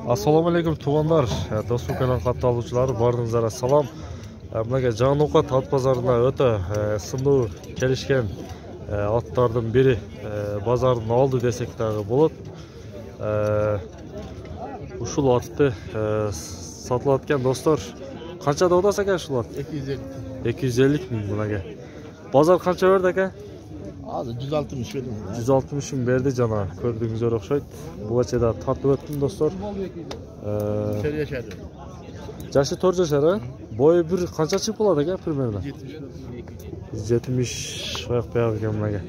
Assalamu alaikum tuğanlar, dostum kanal katı aluşçuları, barınızlara salam. Mınaga Жаңаокат ат базарына өтө сынуу келишкен аттардын бири базардын алды десек дагы болот. Ушул атты сатылат экен достор. Канча деп атасыз экен ушул ат? 250 миң мынага. Базар канча берди экен? Азыр 160 бердим. 160 миң берди жана көрдүңүздөр окшойт. Буга да тартып өттүм достор. Жашы 4 жашар, бою бир канча чык болот экен примерно? 70 аяк бияк экен мынага.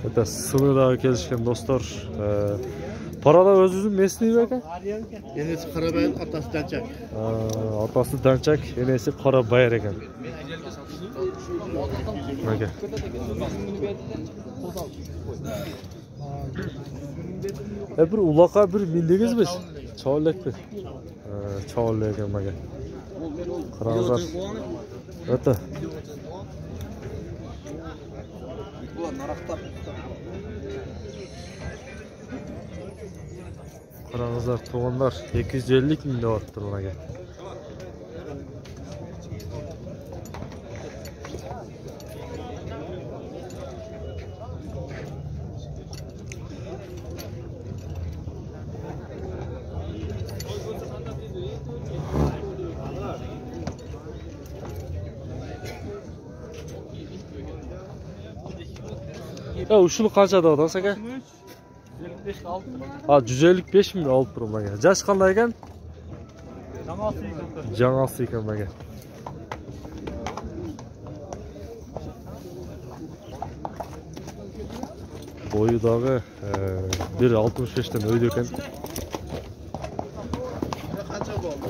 Это сыны дагы келишкен достор. Парада өзүбүздүн местный экен? Энеси Карабайыр, атасы Данчак. Атасы Данчак, энеси Карабайыр экен. Мынага. Бир улака бир миндегизби? Чолекпи? Чоолек экен мага. Караңыздар. Өтө. Караңыздар, тугандар 250 миң деп аттыр мага. Ушуну канча деп атасыз экен? 155 миң алып турум мага. Жаш кандай экен? Жаңасы экен мага. Бою дагы 1.65тен өйдө экен. Канча болду?